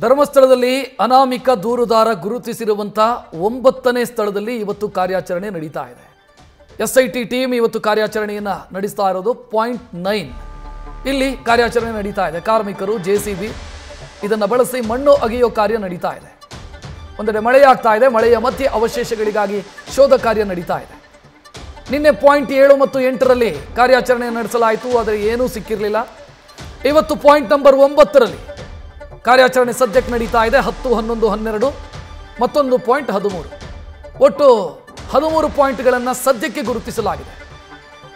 ಧರ್ಮಸ್ಥಳದಲ್ಲಿ ಅನಾಮಿಕ ದೂರುದಾರ ಗುರುತಿಸಿರುವಂತಹ 9ನೇ ಸ್ಥಳದಲ್ಲಿ ಇವತ್ತು ಕಾರ್ಯಾಚರಣೆ ನಡೀತಾ ಇದೆ. ಎಸ್ಐಟಿ ಟೀಮ್ ಇವತ್ತು ಕಾರ್ಯಾಚರಣೆಯನ್ನ ನಡೆಸ್ತಾ ಇರೋದು ಪಾಯಿಂಟ್ 9 ಇಲ್ಲಿ ಕಾರ್ಯಾಚರಣೆ ನಡೀತಾ ಇದೆ. ಕಾರ್ಮಿಕರು ಜೆಸಿಬಿ ಇದನ್ನ ಬಳಸಿ ಮಣ್ಣು ಅಗೆಯೋ ಕಾರ್ಯ ನಡೀತಾ ಇದೆ. ಒಂದೆಡೆ ಮಳೆಯಾಗ್ತಾ ಇದೆ, ಮಳೆಯ ಮಧ್ಯೆ ಅವಶೇಷಗಳಿಗಾಗಿ ಶೋಧ ಕಾರ್ಯ ನಡೀತಾ ಇದೆ. ನಿನ್ನೆ ಪಾಯಿಂಟ್ 7 ಮತ್ತು 8ರಲ್ಲಿ ಕಾರ್ಯಾಚರಣೆ ನಡೆಸಲಾಯಿತು, ಆದರೆ ಏನೂ ಸಿಕ್ಕಿರಲಿಲ್ಲ. ಇವತ್ತು ಪಾಯಿಂಟ್ ನಂಬರ್ 9ರಲ್ಲಿ ಕಾರ್ಯಾಚರಣೆ ಸದ್ಯಕ್ಕೆ ನಡೀತಾ ಇದೆ. 10, 11, 12 ಮತ್ತೊಂದು ಪಾಯಿಂಟ್ 13, ಒಟ್ಟು 13 ಪಾಯಿಂಟ್ಗಳನ್ನು ಸದ್ಯಕ್ಕೆ ಗುರುತಿಸಲಾಗಿದೆ.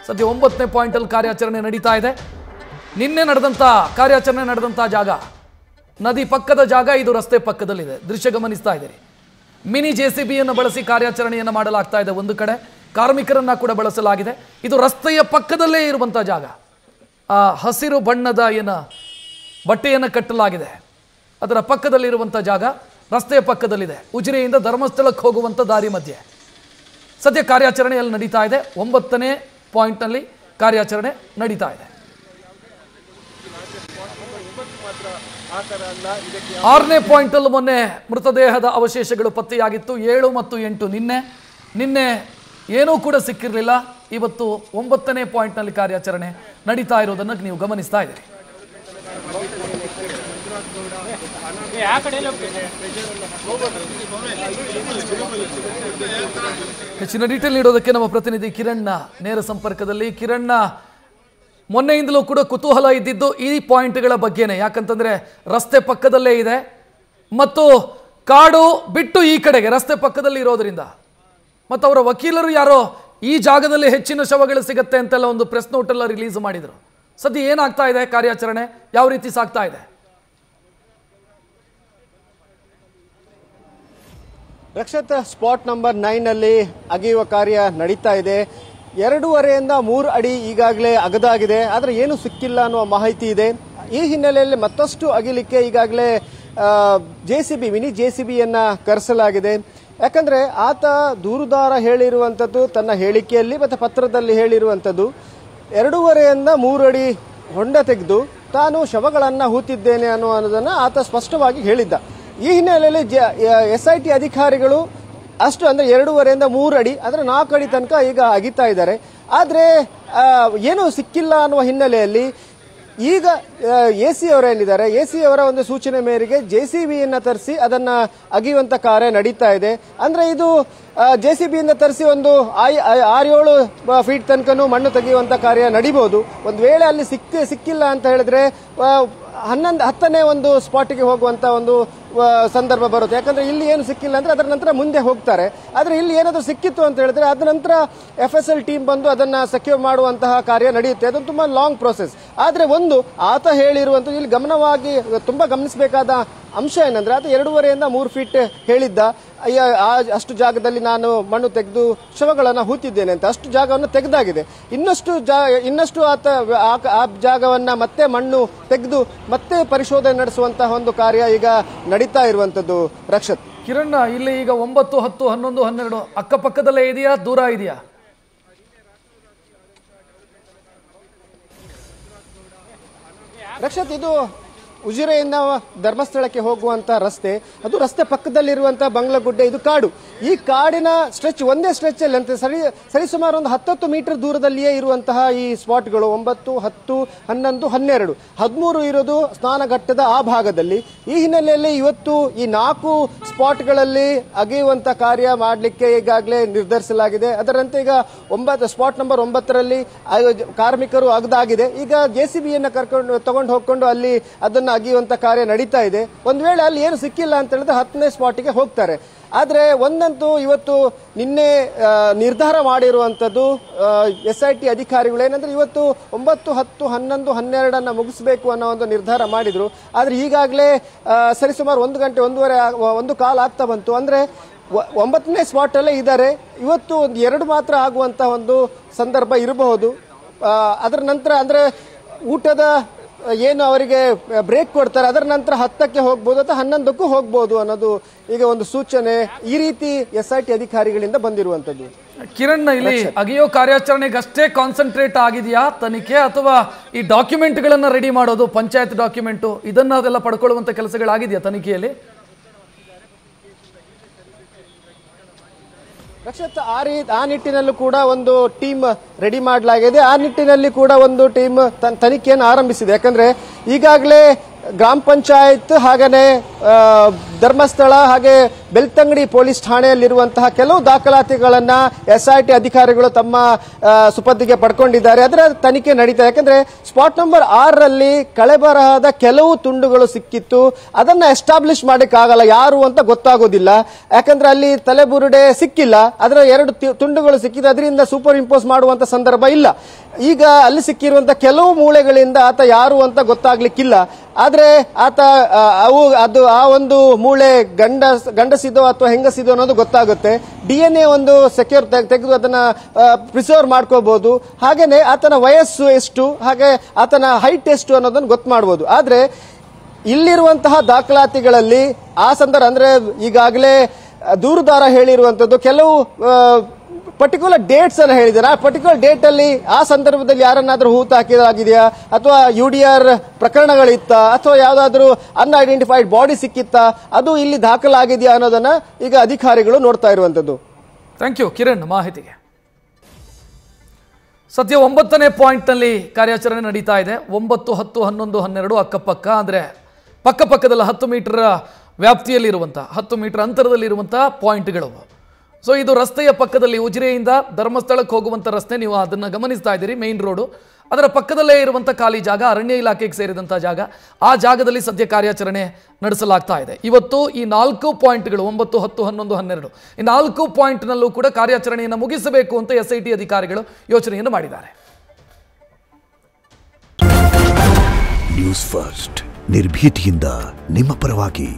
ಸದ್ಯ 9ನೇ ಪಾಯಿಂಟಲ್ಲಿ ಕಾರ್ಯಾಚರಣೆ ನಡೀತಾ ಇದೆ. ನಿನ್ನೆ ನಡೆದಂಥ ಕಾರ್ಯಾಚರಣೆ ನಡೆದಂಥ ಜಾಗ ನದಿ ಪಕ್ಕದ ಜಾಗ, ಇದು ರಸ್ತೆ ಪಕ್ಕದಲ್ಲಿದೆ. ದೃಶ್ಯ ಗಮನಿಸ್ತಾ ಇದ್ದೀರಿ. ಮಿನಿ ಜೆಸಿಬಿಯನ್ನು ಬಳಸಿ ಕಾರ್ಯಾಚರಣೆಯನ್ನು ಮಾಡಲಾಗ್ತಾ ಇದೆ. ಒಂದು ಕಡೆ ಕಾರ್ಮಿಕರನ್ನ ಕೂಡ ಬಳಸಲಾಗಿದೆ. ಇದು ರಸ್ತೆಯ ಪಕ್ಕದಲ್ಲೇ ಇರುವಂಥ ಜಾಗ. ಆ ಹಸಿರು ಬಣ್ಣದ ಬಟ್ಟೆಯನ್ನು ಕಟ್ಟಲಾಗಿದೆ, ಅದರ ಪಕ್ಕದಲ್ಲಿರುವಂಥ ಜಾಗ ರಸ್ತೆಯ ಪಕ್ಕದಲ್ಲಿದೆ. ಉಜಿರೆಯಿಂದ ಧರ್ಮಸ್ಥಳಕ್ಕೆ ಹೋಗುವಂಥ ದಾರಿ ಮಧ್ಯೆ ಸದ್ಯ ಕಾರ್ಯಾಚರಣೆಯಲ್ಲಿ ನಡೀತಾ ಇದೆ. 9ನೇ ಪಾಯಿಂಟ್ನಲ್ಲಿ ಕಾರ್ಯಾಚರಣೆ ನಡೀತಾ ಇದೆ. 6ನೇ ಪಾಯಿಂಟಲ್ಲಿ ಮೊನ್ನೆ ಮೃತದೇಹದ ಅವಶೇಷಗಳು ಪತ್ತೆಯಾಗಿತ್ತು. 7 ಮತ್ತು 8 ನಿನ್ನೆ ಏನೂ ಕೂಡ ಸಿಕ್ಕಿರಲಿಲ್ಲ. ಇವತ್ತು 9ನೇ ಪಾಯಿಂಟ್ನಲ್ಲಿ ಕಾರ್ಯಾಚರಣೆ ನಡೀತಾ ಇರೋದನ್ನು ನೀವು ಗಮನಿಸ್ತಾ ಇದ್ದೀರಿ. ಹೆಚ್ಚಿನ ಡೀಟೇಲ್ ನೀಡೋದಕ್ಕೆ ನಮ್ಮ ಪ್ರತಿನಿಧಿ ಕಿರಣ್ಣ ನೇರ ಸಂಪರ್ಕದಲ್ಲಿ. ಕಿರಣ್ಣ, ಮೊನ್ನೆಯಿಂದಲೂ ಕೂಡ ಕುತೂಹಲ ಇದ್ದಿದ್ದು ಈ ಪಾಯಿಂಟ್ಗಳ ಬಗ್ಗೆನೇ, ಯಾಕಂತಂದ್ರೆ ರಸ್ತೆ ಪಕ್ಕದಲ್ಲೇ ಇದೆ ಮತ್ತು ಕಾಡು ಬಿಟ್ಟು ಈ ಕಡೆಗೆ ರಸ್ತೆ ಪಕ್ಕದಲ್ಲಿ ಇರೋದ್ರಿಂದ, ಮತ್ತು ಅವರ ವಕೀಲರು ಯಾರೋ ಈ ಜಾಗದಲ್ಲಿ ಹೆಚ್ಚಿನ ಶವಗಳು ಸಿಗತ್ತೆ ಅಂತೆಲ್ಲ ಒಂದು ಪ್ರೆಸ್ ನೋಟ್ ಎಲ್ಲ ರಿಲೀಸ್ ಮಾಡಿದ್ರು. ಸದ್ಯ ಏನಾಗ್ತಾ ಇದೆ, ಕಾರ್ಯಾಚರಣೆ ಯಾವ ರೀತಿ ಸಾಗ್ತಾ ಇದೆ? ರಕ್ಷತ್, ಸ್ಪಾಟ್ ನಂಬರ್ 9ನಲ್ಲಿ ಅಗೆಯುವ ಕಾರ್ಯ ನಡೀತಾ ಇದೆ. 2.5 3 ಅಡಿ ಈಗಾಗಲೇ ಅಗದಾಗಿದೆ, ಆದರೆ ಏನು ಸಿಕ್ಕಿಲ್ಲ ಅನ್ನುವ ಮಾಹಿತಿ ಇದೆ. ಈ ಹಿನ್ನೆಲೆಯಲ್ಲಿ ಮತ್ತಷ್ಟು ಅಗಿಲಿಕ್ಕೆ ಈಗಾಗಲೇ ಜೆಸಿಬಿ ಮಿನಿ ಜೆಸಿಬಿಯನ್ನ ಕರೆಸಲಾಗಿದೆ. ಯಾಕಂದ್ರೆ ಆತ ದೂರುದಾರ ಹೇಳಿರುವಂಥದ್ದು ತನ್ನ ಹೇಳಿಕೆಯಲ್ಲಿ ಮತ್ತು ಪತ್ರದಲ್ಲಿ ಹೇಳಿರುವಂಥದ್ದು 2.5 3 ಅಡಿ ಹೊಂಡ ತೆಗೆದು ತಾನು ಶವಗಳನ್ನು ಹೂತಿದ್ದೇನೆ ಅನ್ನೋದನ್ನು ಆತ ಸ್ಪಷ್ಟವಾಗಿ ಹೇಳಿದ್ದ. ಈ ಹಿನ್ನೆಲೆಯಲ್ಲಿ ಎಸ್ಐಟಿ ಅಧಿಕಾರಿಗಳು ಅಷ್ಟು ಅಂದ್ರೆ 2.5 3 ಅಡಿ ಅಂದ್ರೆ 4 ಅಡಿ ತನಕ ಈಗ ಅಗಿತಾ ಇದ್ದಾರೆ. ಆದರೆ ಏನು ಸಿಕ್ಕಿಲ್ಲ ಅನ್ನುವ ಹಿನ್ನೆಲೆಯಲ್ಲಿ ಈಗ ಎಸಿ ಅವರೇನಿದ್ದಾರೆ, ಎಸಿ ಅವರ ಒಂದು ಸೂಚನೆ ಮೇರೆಗೆ ಜೆಸಿಬಿಯನ್ನ ತರಿಸಿ ಅದನ್ನ ಅಗಿಯುವಂತ ಕಾರ್ಯ ನಡೀತಾ ಇದೆ. ಅಂದ್ರೆ ಇದು ಜೆಸಿಬಿಯಿಂದ ತರಿಸಿ ಒಂದು 6-7 ಫೀಟ್ ತನಕನೂ ಮಣ್ಣು ತೆಗೆಯುವಂತ ಕಾರ್ಯ ನಡೀಬಹುದು. ಒಂದು ವೇಳೆ ಅಲ್ಲಿ ಸಿಕ್ಕಿಲ್ಲ ಅಂತ ಹೇಳಿದ್ರೆ 10ನೇ ಒಂದು ಸ್ಪಾಟಿಗೆ ಹೋಗುವಂತ ಒಂದು ಸಂದರ್ಭ ಬರುತ್ತೆ. ಯಾಕಂದ್ರೆ ಇಲ್ಲಿ ಏನು ಸಿಕ್ಕಿಲ್ಲ ಅಂದ್ರೆ ಅದರ ನಂತರ ಮುಂದೆ ಹೋಗ್ತಾರೆ. ಆದ್ರೆ ಇಲ್ಲಿ ಏನಾದರೂ ಸಿಕ್ಕಿತ್ತು ಅಂತ ಹೇಳಿದ್ರೆ ಅದ ನಂತರ FSL ಟೀಮ್ ಬಂದು ಅದನ್ನ ಸೆಕ್ಯೂರ್ ಮಾಡುವಂತಹ ಕಾರ್ಯ ನಡೆಯುತ್ತೆ. ಅದೊಂದು ತುಂಬಾ ಲಾಂಗ್ ಪ್ರೋಸೆಸ್. ಆದ್ರೆ ಒಂದು ಆತ ಹೇಳಿರುವಂತದ್ದು ಇಲ್ಲಿ ಗಮನವಾಗಿ ತುಂಬಾ ಗಮನಿಸಬೇಕಾದ ಅಂಶ ಏನಂದ್ರೆ ಆತ 2.5 3 ಫೀಟ್ ಹೇಳಿದ್ದ. ಅಷ್ಟು ಜಾಗದಲ್ಲಿ ನಾನು ಮಣ್ಣು ತೆಗೆದು ಶವಗಳನ್ನು ಹೂತಿದ್ದೇನೆ ಅಂತ. ಅಷ್ಟು ಜಾಗವನ್ನು ತೆಗೆದಾಗಿದೆ. ಇನ್ನಷ್ಟು ಆತ ಆ ಜಾಗವನ್ನ ಮತ್ತೆ ಮಣ್ಣು ತೆಗೆದು ಮತ್ತೆ ಪರಿಶೋಧನೆ ನಡೆಸುವಂತಹ ಒಂದು ಕಾರ್ಯ ಈಗ ನಡೀತಾ ಇರುವಂತದ್ದು. ರಕ್ಷತ್, ಕಿರಣ್ಣ, ಇಲ್ಲಿ ಈಗ 9, 10, 11, 12 ಅಕ್ಕಪಕ್ಕದಲ್ಲೇ ಇದೆಯಾ, ದೂರ ಇದೆಯಾ? ರಕ್ಷತ್, ಇದು ಉಜಿರೆಯಿಂದ ಧರ್ಮಸ್ಥಳಕ್ಕೆ ಹೋಗುವಂತಹ ರಸ್ತೆ. ಅದು ರಸ್ತೆ ಪಕ್ಕದಲ್ಲಿರುವಂತಹ ಬಂಗ್ಲಗುಡ್ಡೆ. ಇದು ಕಾಡು. ಈ ಕಾಡಿನ ಸ್ಟ್ರೆಚ್ ಒಂದೇ ಸ್ಟ್ರೆಚ್ ಅಲ್ಲಿ ಅಂತ ಸರಿಸುಮಾರು ಒಂದು 10 ಮೀಟರ್ ದೂರದಲ್ಲಿಯೇ ಇರುವಂತಹ ಈ ಸ್ಪಾಟ್ಗಳು 9, 10, 11, 12, 13 ಇರೋದು ಸ್ನಾನಘಟ್ಟದ ಆ ಭಾಗದಲ್ಲಿ. ಈ ಹಿನ್ನೆಲೆಯಲ್ಲಿ ಇವತ್ತು ಈ 4 ಸ್ಪಾಟ್ಗಳಲ್ಲಿ ಅಗೆಯುವಂತ ಕಾರ್ಯ ಮಾಡಲಿಕ್ಕೆ ಈಗಾಗಲೇ ನಿರ್ಧರಿಸಲಾಗಿದೆ. ಅದರಂತೆ ಈಗ ಸ್ಪಾಟ್ ನಂಬರ್ 9ರಲ್ಲಿ ಕಾರ್ಮಿಕರು ಅಗದಾಗಿದೆ. ಈಗ ಜೆಸಿಬಿಯನ್ನ ತಗೊಂಡು ಹೋಗ್ಕೊಂಡು ಅಲ್ಲಿ ಅದನ್ನ ಅಗಿಯುವಂತ ಕಾರ್ಯ ನಡೀತಾ ಇದೆ. ಒಂದ್ ವೇಳೆ ಅಲ್ಲಿ ಏನು ಸಿಕ್ಕಿಲ್ಲ ಅಂತ ಹೇಳಿದ್ರೆ 10ನೇ ಸ್ಪಾಟಿಗೆ ಹೋಗ್ತಾರೆ. ಆದ್ರೆ ಒಂದಂತೂ ಇವತ್ತು ನಿನ್ನೆ ನಿರ್ಧಾರ ಮಾಡಿರುವಂತದ್ದು SIT ಅಧಿಕಾರಿಗಳು ಏನಂದ್ರೆ ಇವತ್ತು 9, 10, 11, 12 ಮುಗಿಸಬೇಕು ಅನ್ನೋ ಒಂದು ನಿರ್ಧಾರ ಮಾಡಿದ್ರು. ಆದ್ರೆ ಈಗಾಗಲೇ ಸರಿಸುಮಾರು 1 ಗಂಟೆ 1 ಕಾಲ ಆಗ್ತಾ ಬಂತು. ಅಂದ್ರೆ 9ನೇ ಸ್ಪಾಟ್ ಅಲ್ಲೇ ಇದ್ದಾರೆ. ಇವತ್ತು 2 ಮಾತ್ರ ಆಗುವಂತ ಒಂದು ಸಂದರ್ಭ ಇರಬಹುದು. ಅದರ ನಂತರ ಅಂದ್ರೆ ಊಟದ ಏನು ಅವರಿಗೆ ಬ್ರೇಕ್ ಕೊಡ್ತಾರೆ, ಅದರ ನಂತರ 10ಕ್ಕೆ ಹೋಗ್ಬೋದು ಅಥವಾ 11ಕ್ಕೂ ಹೋಗ್ಬೋದು ಅನ್ನೋದು ಈಗ ಒಂದು ಸೂಚನೆ ಈ ರೀತಿ SIT ಅಧಿಕಾರಿಗಳಿಂದ ಬಂದಿರುವಂತದ್ದು. ಕಿರಣ್, ಇಲ್ಲಿ ಅಗಿಯೋ ಕಾರ್ಯಾಚರಣೆಗಷ್ಟೇ ಕಾನ್ಸಂಟ್ರೇಟ್ ಆಗಿದೆಯಾ ತನಿಖೆ, ಅಥವಾ ಈ ಡಾಕ್ಯುಮೆಂಟ್ಗಳನ್ನ ರೆಡಿ ಮಾಡೋದು, ಪಂಚಾಯತ್ ಡಾಕ್ಯುಮೆಂಟು ಅದೆಲ್ಲ ಪಡ್ಕೊಳ್ಳುವಂತ ಕೆಲಸಗಳಾಗಿದೆಯಾ ತನಿಖೆಯಲ್ಲಿ? ರಕ್ಷತ್, ಆ ನಿಟ್ಟಿನಲ್ಲೂ ಕೂಡ ಒಂದು ಟೀಮ್ ರೆಡಿ ಮಾಡಲಾಗಿದೆ. ಆ ನಿಟ್ಟಿನಲ್ಲಿ ಕೂಡ ಒಂದು ಟೀಮ್ ತನಿಖೆಯನ್ನು ಆರಂಭಿಸಿದೆ. ಯಾಕಂದ್ರೆ ಈಗಾಗಲೇ ಗ್ರಾಮ ಪಂಚಾಯತ್ ಹಾಗೇನೆ ಧರ್ಮಸ್ಥಳ ಹಾಗೆ ಬೆಳ್ತಂಗಡಿ ಪೊಲೀಸ್ ಠಾಣೆಯಲ್ಲಿರುವಂತಹ ಕೆಲವು ದಾಖಲಾತಿಗಳನ್ನ SIT ಅಧಿಕಾರಿಗಳು ತಮ್ಮ ಸುಪತ್ತಿಗೆ ಪಡ್ಕೊಂಡಿದ್ದಾರೆ. ಅದರ ತನಿಖೆ ನಡೀತಾ. ಯಾಕಂದ್ರೆ ಸ್ಪಾಟ್ ನಂಬರ್ 6ರಲ್ಲಿ ಕಳೆಬರಹದ ಕೆಲವು ತುಂಡುಗಳು ಸಿಕ್ಕಿತ್ತು. ಅದನ್ನ ಎಸ್ಟಾಬ್ಲಿಷ್ ಮಾಡಕ್ಕಾಗಲ್ಲ, ಯಾರು ಅಂತ ಗೊತ್ತಾಗೋದಿಲ್ಲ. ಯಾಕಂದ್ರೆ ಅಲ್ಲಿ ತಲೆಬುರುಡೆ ಸಿಕ್ಕಿಲ್ಲ, ಅದರ 2 ತುಂಡುಗಳು ಸಿಕ್ಕಿದೆ. ಅದರಿಂದ ಸೂಪರ್ ಇಂಪೋಸ್ ಮಾಡುವಂತ ಸಂದರ್ಭ ಇಲ್ಲ. ಈಗ ಅಲ್ಲಿ ಸಿಕ್ಕಿರುವಂತ ಕೆಲವು ಮೂಳೆಗಳಿಂದ ಆತ ಯಾರು ಅಂತ ಗೊತ್ತಾಗ್ಲಿಕ್ಕಿಲ್ಲ. ಆದ್ರೆ ಆತ ಆ ಒಂದು ಮೂಳೆ ಗಂಡಸಿದೋ ಅಥವಾ ಹೆಂಗಸಿದೋ ಅನ್ನೋದು ಗೊತ್ತಾಗುತ್ತೆ. DNA ಒಂದು ಸೆಕ್ಯೂರ್ ತೆಗೆದು ಅದನ್ನ ಪ್ರಿಸರ್ವ್ ಮಾಡ್ಕೋಬಹುದು. ಹಾಗೇನೆ ಆತನ ವಯಸ್ಸು ಎಷ್ಟು, ಹಾಗೆ ಆತನ ಹೈಟ್ ಎಷ್ಟು ಅನ್ನೋದನ್ನ ಗೊತ್ತು ಮಾಡಬಹುದು. ಆದ್ರೆ ಇಲ್ಲಿರುವಂತಹ ದಾಖಲಾತಿಗಳಲ್ಲಿ ಆ ಸಂದರ್ಭ ಅಂದ್ರೆ ಈಗಾಗಲೇ ದೂರುದಾರ ಹೇಳಿರುವಂತದ್ದು ಕೆಲವು ಪರ್ಟಿಕ್ಯುಲರ್ ಡೇಟ್ಸ್ ಅನ್ನು ಹೇಳಿದ್ದಾರೆ. ಆ ಪರ್ಟಿಕ್ಯುಲರ್ ಡೇಟ್ ಅಲ್ಲಿ ಆ ಸಂದರ್ಭದಲ್ಲಿ ಯಾರನ್ನಾದ್ರೂ ಹೂತು ಹಾಕಿದಾಗಿದೆಯಾ, ಅಥವಾ UDR ಪ್ರಕರಣಗಳಿತ್ತ, ಅಥವಾ ಯಾವ್ದಾದ್ರು ಅನ್ಐಡೆಂಟಿಫೈಡ್ ಬಾಡಿ ಸಿಕ್ಕಿತ್ತ, ಅದು ಇಲ್ಲಿ ದಾಖಲಾಗಿದೆಯಾ ಅನ್ನೋದನ್ನ ಈಗ ಅಧಿಕಾರಿಗಳು ನೋಡ್ತಾ ಇರುವಂತದ್ದು. ಥ್ಯಾಂಕ್ ಯು ಕಿರಣ್ ಮಾಹಿತಿಗೆ. ಸದ್ಯ 9ನೇ ಪಾಯಿಂಟ್ನಲ್ಲಿ ಕಾರ್ಯಾಚರಣೆ ನಡೀತಾ ಇದೆ. 9, 10, 11, 12 ಅಕ್ಕಪಕ್ಕ, ಅಂದರೆ ಪಕ್ಕಪಕ್ಕದಲ್ಲ 10 ಮೀಟರ್ ವ್ಯಾಪ್ತಿಯಲ್ಲಿರುವಂಥ 10 ಮೀಟರ್ ಅಂತರದಲ್ಲಿರುವಂಥ ಪಾಯಿಂಟ್ಗಳು. ಸೊ ಇದು ರಸ್ತೆಯ ಪಕ್ಕದಲ್ಲಿ ಉಜಿರೆಯಿಂದ ಧರ್ಮಸ್ಥಳಕ್ಕೆ ಹೋಗುವಂಥ ರಸ್ತೆ, ನೀವು ಅದನ್ನು ಗಮನಿಸ್ತಾ ಇದ್ದೀರಿ, ಮೇನ್ ರೋಡು. ಅದರ ಪಕ್ಕದಲ್ಲೇ ಇರುವಂಥ ಖಾಲಿ ಜಾಗ, ಅರಣ್ಯ ಇಲಾಖೆಗೆ ಸೇರಿದಂಥ ಜಾಗ. ಆ ಜಾಗದಲ್ಲಿ ಸದ್ಯ ಕಾರ್ಯಾಚರಣೆ ನಡೆಸಲಾಗ್ತಾ ಇದೆ. ಇವತ್ತು ಈ 4 ಪಾಯಿಂಟ್ಗಳು 9, 10, 11, 12 ಈ 4 ಪಾಯಿಂಟ್ನಲ್ಲೂ ಕೂಡ ಕಾರ್ಯಾಚರಣೆಯನ್ನು ಮುಗಿಸಬೇಕು ಅಂತ SIT ಅಧಿಕಾರಿಗಳು ಯೋಚನೆಯನ್ನು ಮಾಡಿದ್ದಾರೆ. ನ್ಯೂಸ್ ಫಸ್ಟ್, ನಿರ್ಭೀತಿಯಿಂದ ನಿಮ್ಮ ಪರವಾಗಿ.